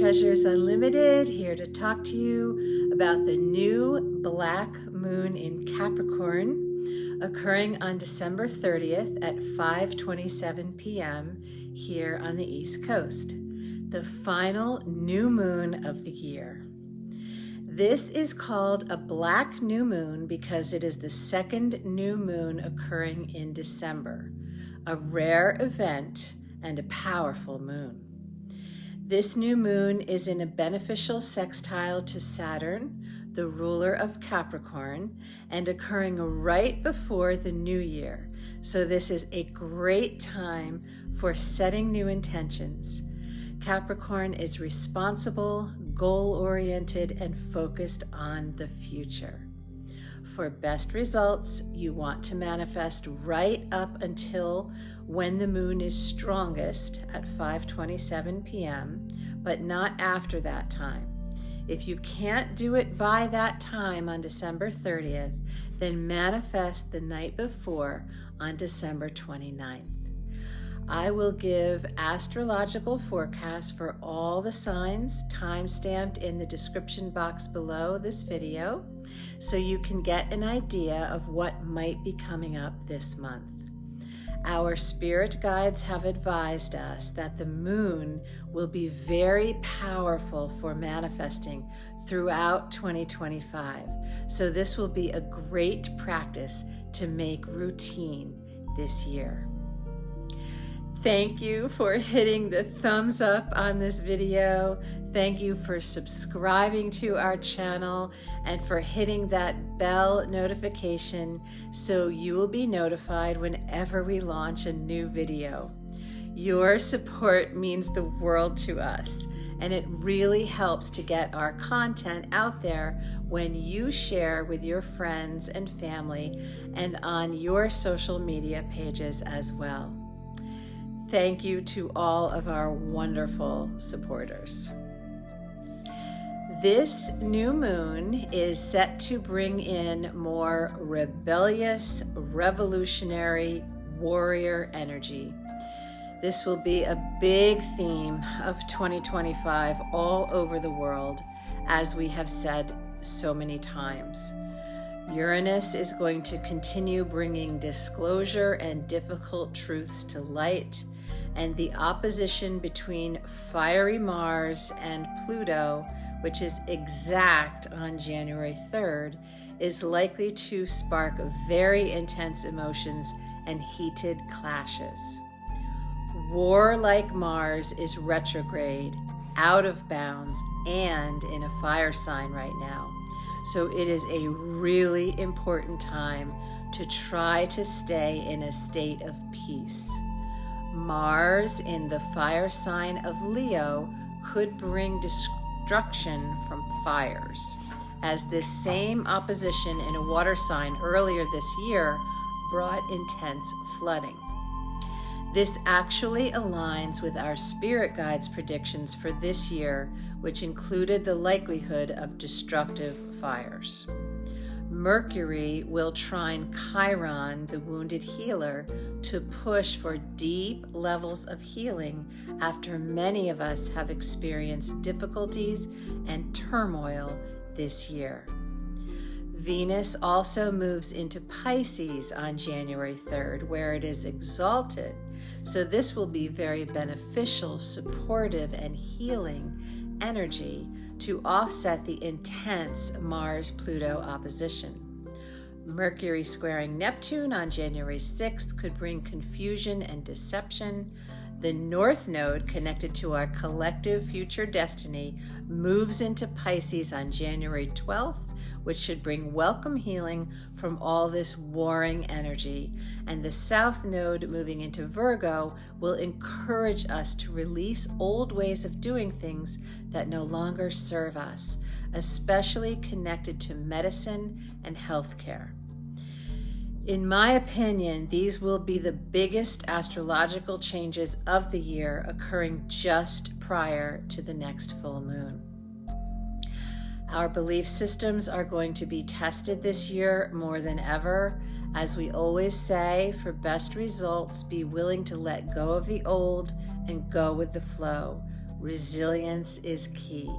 Treasures Unlimited, here to talk to you about the new black moon in Capricorn occurring on December 30th at 5:27 p.m. here on the East Coast, the final new moon of the year. This is called a black new moon because it is the second new moon occurring in December, a rare event and a powerful moon. This new moon is in a beneficial sextile to Saturn, the ruler of Capricorn, and occurring right before the new year. So this is a great time for setting new intentions. Capricorn is responsible, goal-oriented, and focused on the future. For best results, you want to manifest right up until when the moon is strongest at 5:27 p.m., but not after that time. If you can't do it by that time on December 30th, then manifest the night before on December 29th. I will give astrological forecasts for all the signs, time-stamped in the description box below this video, so you can get an idea of what might be coming up this month. Our spirit guides have advised us that the moon will be very powerful for manifesting throughout 2025, so this will be a great practice to make routine this year. Thank you for hitting the thumbs up on this video. Thank you for subscribing to our channel and for hitting that bell notification so you will be notified whenever we launch a new video. Your support means the world to us, and it really helps to get our content out there when you share with your friends and family and on your social media pages as well. Thank you to all of our wonderful supporters. This new moon is set to bring in more rebellious, revolutionary, warrior energy. This will be a big theme of 2025 all over the world, as we have said so many times. Uranus is going to continue bringing disclosure and difficult truths to light, and the opposition between fiery Mars and Pluto, which is exact on January 3rd, is likely to spark very intense emotions and heated clashes. War-like Mars is retrograde, out of bounds, and in a fire sign right now. So it is a really important time to try to stay in a state of peace. Mars in the fire sign of Leo could bring destruction from fires, as this same opposition in a water sign earlier this year brought intense flooding. This actually aligns with our spirit guides' predictions for this year, which included the likelihood of destructive fires. Mercury will trine Chiron, the wounded healer, to push for deep levels of healing after many of us have experienced difficulties and turmoil this year. Venus also moves into Pisces on January 3rd, where it is exalted, so this will be very beneficial, supportive, and healing energy to offset the intense Mars-Pluto opposition. Mercury squaring Neptune on January 6th could bring confusion and deception. The North Node, connected to our collective future destiny, moves into Pisces on January 12th, which should bring welcome healing from all this warring energy. And the South Node, moving into Virgo, will encourage us to release old ways of doing things that no longer serve us, especially connected to medicine and healthcare. In my opinion, these will be the biggest astrological changes of the year, occurring just prior to the next full moon. Our belief systems are going to be tested this year more than ever. As we always say, for best results, be willing to let go of the old and go with the flow. Resilience is key.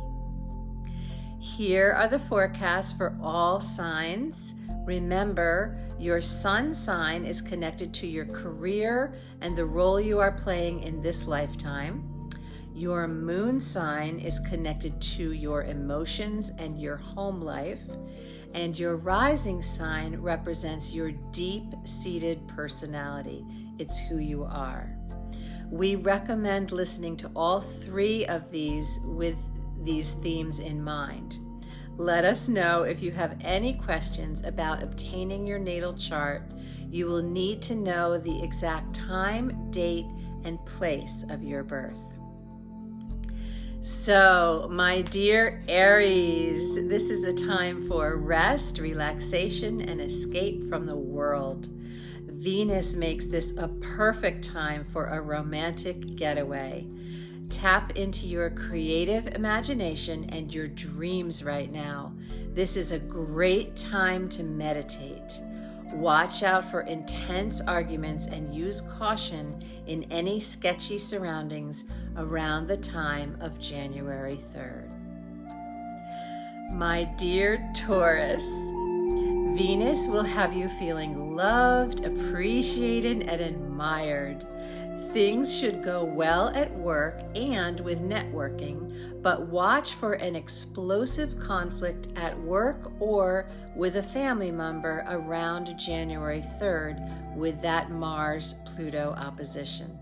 Here are the forecasts for all signs. Remember, your sun sign is connected to your career and the role you are playing in this lifetime. Your moon sign is connected to your emotions and your home life. And your rising sign represents your deep-seated personality. It's who you are. We recommend listening to all three of these with these themes in mind. Let us know if you have any questions about obtaining your natal chart. You will need to know the exact time, date, and place of your birth. So, my dear Aries, this is a time for rest, relaxation, and escape from the world. Venus makes this a perfect time for a romantic getaway. Tap into your creative imagination and your dreams right now. This is a great time to meditate. Watch out for intense arguments and use caution in any sketchy surroundings around the time of January 3rd. My dear Taurus, Venus will have you feeling loved, appreciated, and admired. Things should go well at work and with networking, but watch for an explosive conflict at work or with a family member around January 3rd with that Mars-Pluto opposition.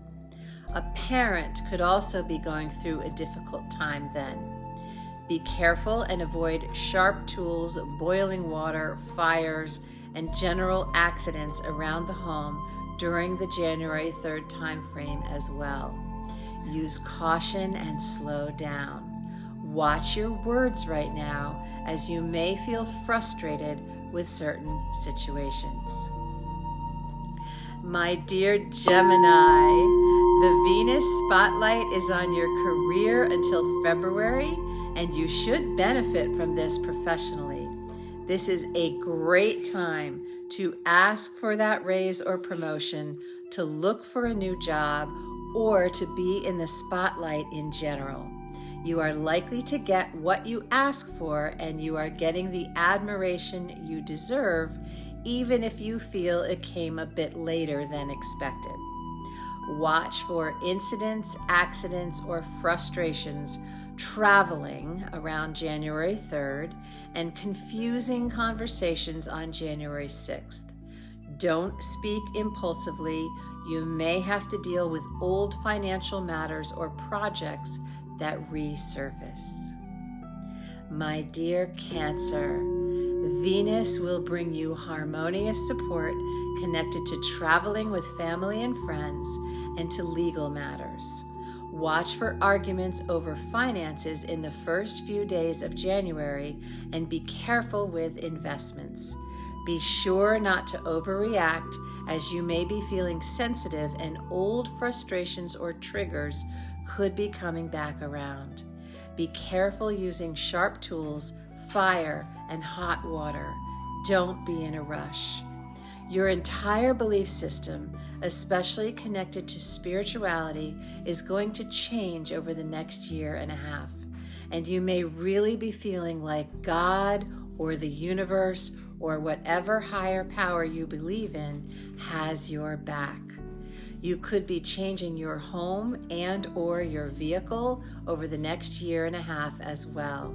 A parent could also be going through a difficult time then. Be careful and avoid sharp tools, boiling water, fires, and general accidents around the home during the January 3rd time frame as well. Use caution and slow down. Watch your words right now, as you may feel frustrated with certain situations. My dear Gemini, the Venus spotlight is on your career until February, and you should benefit from this professionally. This is a great time to ask for that raise or promotion, to look for a new job, or to be in the spotlight in general. You are likely to get what you ask for, and you are getting the admiration you deserve, even if you feel it came a bit later than expected. Watch for incidents, accidents, or frustrations traveling around January 3rd and confusing conversations on January 6th. Don't speak impulsively. You may have to deal with old financial matters or projects that resurface. My dear Cancer, Venus will bring you harmonious support connected to traveling with family and friends and to legal matters. Watch for arguments over finances in the first few days of January and be careful with investments. Be sure not to overreact, as you may be feeling sensitive and old frustrations or triggers could be coming back around. Be careful using sharp tools, fire, and hot water. Don't be in a rush. Your entire belief system, especially connected to spirituality, is going to change over the next year and a half. And you may really be feeling like God or the universe or whatever higher power you believe in has your back. You could be changing your home and or your vehicle over the next year and a half as well.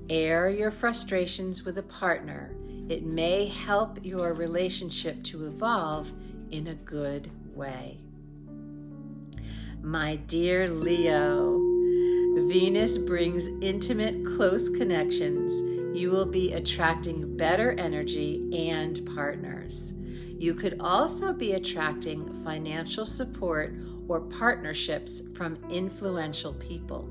Air your frustrations with a partner. It may help your relationship to evolve in a good way. My dear Leo, Venus brings intimate, close connections. You will be attracting better energy and partners. You could also be attracting financial support or partnerships from influential people.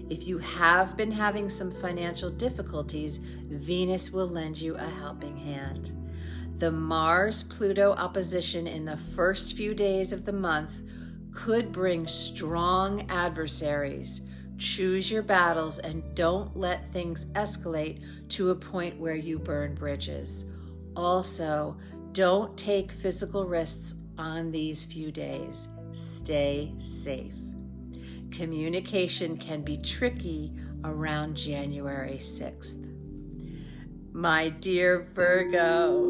If you have been having some financial difficulties, Venus will lend you a helping hand. The Mars-Pluto opposition in the first few days of the month could bring strong adversaries. Choose your battles and don't let things escalate to a point where you burn bridges. Also, don't take physical risks on these few days. Stay safe. Communication can be tricky around January 6th. My dear Virgo,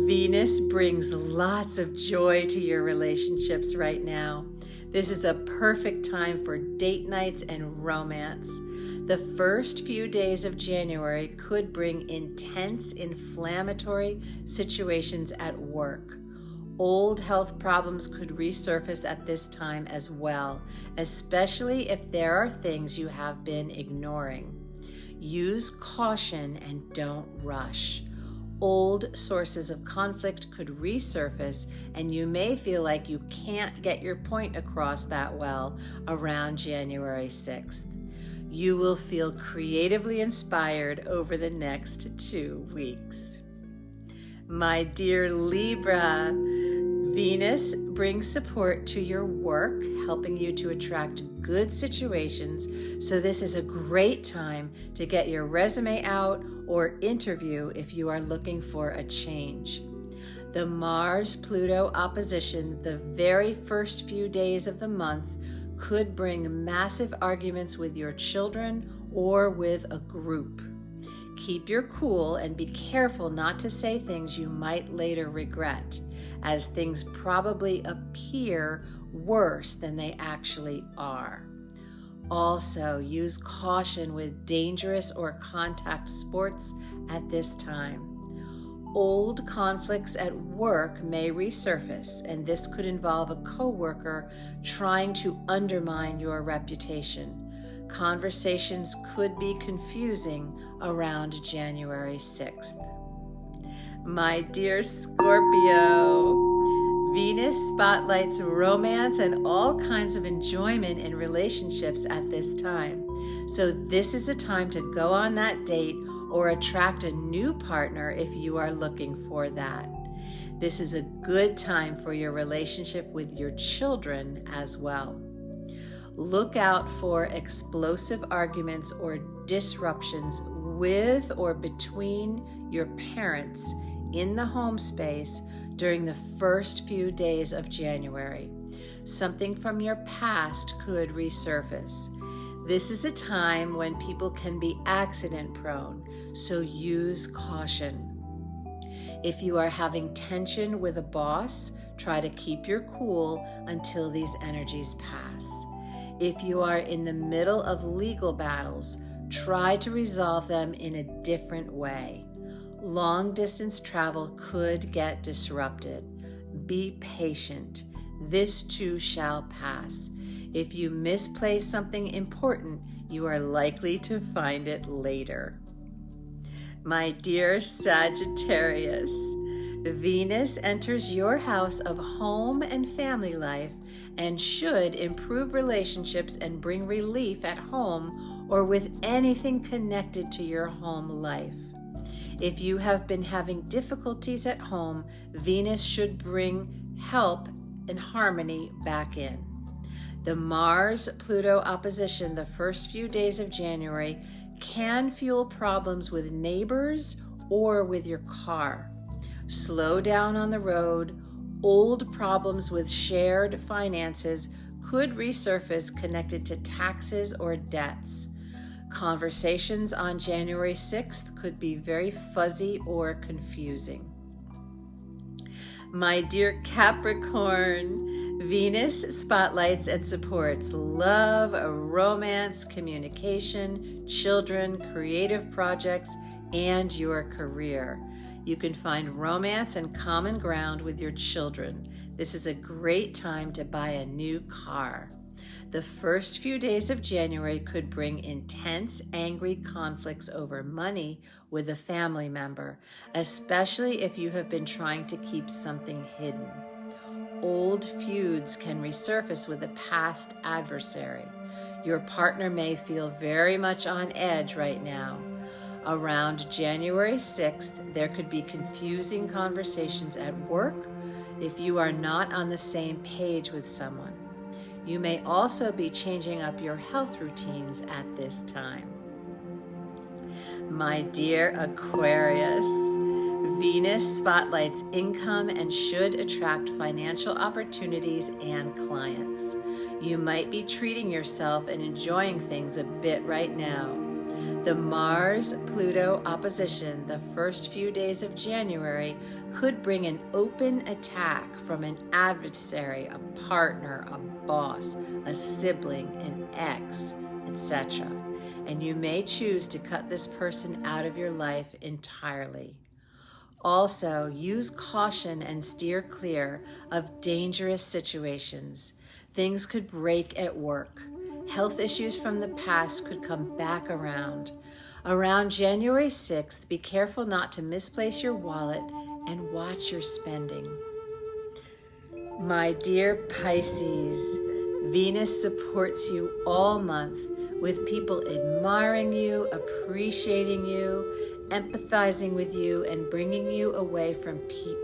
Venus brings lots of joy to your relationships right now. This is a perfect time for date nights and romance. The first few days of January could bring intense, inflammatory situations at work. Old health problems could resurface at this time as well, especially if there are things you have been ignoring. Use caution and don't rush. Old sources of conflict could resurface, and you may feel like you can't get your point across that well around January 6th. You will feel creatively inspired over the next 2 weeks. My dear Libra, Venus brings support to your work, helping you to attract good situations, so this is a great time to get your resume out or interview if you are looking for a change. The Mars-Pluto opposition the very first few days of the month could bring massive arguments with your children or with a group. Keep your cool and be careful not to say things you might later regret, as things probably appear worse than they actually are. Also, use caution with dangerous or contact sports at this time. Old conflicts at work may resurface, and this could involve a coworker trying to undermine your reputation. Conversations could be confusing around January 6th. My dear Scorpio, Venus spotlights romance and all kinds of enjoyment in relationships at this time. So this is a time to go on that date or attract a new partner if you are looking for that. This is a good time for your relationship with your children as well. Look out for explosive arguments or disruptions with or between your parents in the home space during the first few days of January. Something from your past could resurface. This is a time when people can be accident prone, so use caution. If you are having tension with a boss, try to keep your cool until these energies pass. If you are in the middle of legal battles, try to resolve them in a different way. Long distance travel could get disrupted. Be patient. This too shall pass. If you misplace something important, you are likely to find it later. My dear Sagittarius, Venus enters your house of home and family life and should improve relationships and bring relief at home or with anything connected to your home life. If you have been having difficulties at home, Venus should bring help and harmony back in. The Mars-Pluto opposition the first few days of January can fuel problems with neighbors or with your car. Slow down on the road. Old problems with shared finances could resurface connected to taxes or debts. Conversations on January 6th could be very fuzzy or confusing. My dear Capricorn, Venus spotlights and supports love, romance, communication, children, creative projects, and your career. You can find romance and common ground with your children. This is a great time to buy a new car. The first few days of January could bring intense, angry conflicts over money with a family member, especially if you have been trying to keep something hidden. Old feuds can resurface with a past adversary. Your partner may feel very much on edge right now. Around January 6th, there could be confusing conversations at work if you are not on the same page with someone. You may also be changing up your health routines at this time. My dear Aquarius, Venus spotlights income and should attract financial opportunities and clients. You might be treating yourself and enjoying things a bit right now. The Mars-Pluto opposition the first few days of January could bring an open attack from an adversary, a partner, a boss, a sibling, an ex, etc. And you may choose to cut this person out of your life entirely. Also, use caution and steer clear of dangerous situations. Things could break at work. Health issues from the past could come back around. Around January 6th, be careful not to misplace your wallet and watch your spending. My dear Pisces, Venus supports you all month with people admiring you, appreciating you, empathizing with you, and bringing you away from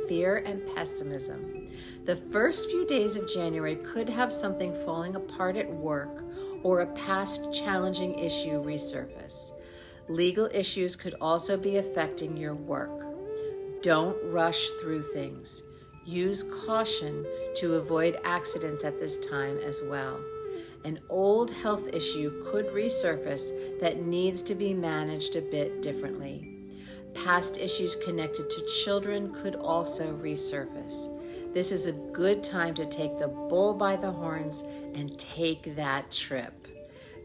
fear and pessimism. The first few days of January could have something falling apart at work or a past challenging issue resurface. Legal issues could also be affecting your work. Don't rush through things. Use caution to avoid accidents at this time as well. An old health issue could resurface that needs to be managed a bit differently. Past issues connected to children could also resurface. This is a good time to take the bull by the horns and take that trip.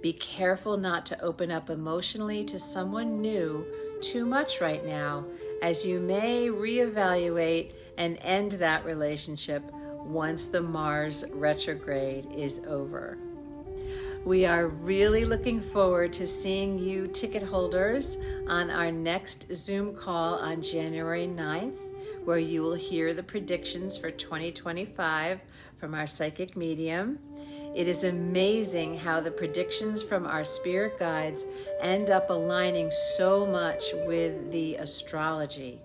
Be careful not to open up emotionally to someone new too much right now, as you may reevaluate and end that relationship once the Mars retrograde is over. We are really looking forward to seeing you ticket holders on our next Zoom call on January 9th, where you will hear the predictions for 2025 from our psychic medium. It is amazing how the predictions from our spirit guides end up aligning so much with the astrology.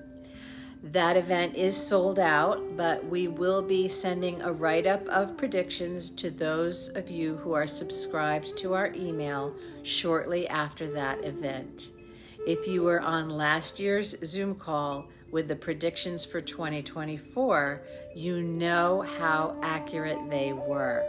That event is sold out, but we will be sending a write-up of predictions to those of you who are subscribed to our email shortly after that event. If you were on last year's Zoom call with the predictions for 2024, you know how accurate they were.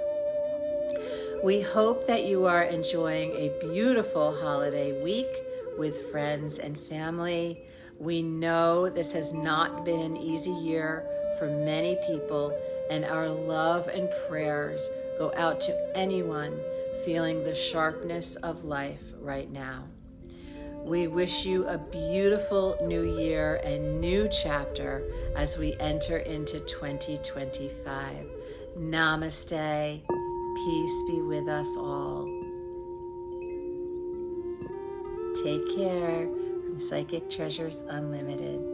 We hope that you are enjoying a beautiful holiday week with friends and family. We know this has not been an easy year for many people, and our love and prayers go out to anyone feeling the sharpness of life right now. We wish you a beautiful new year and new chapter as we enter into 2025. Namaste. Peace be with us all. Take care from Psychic Treasures Unlimited.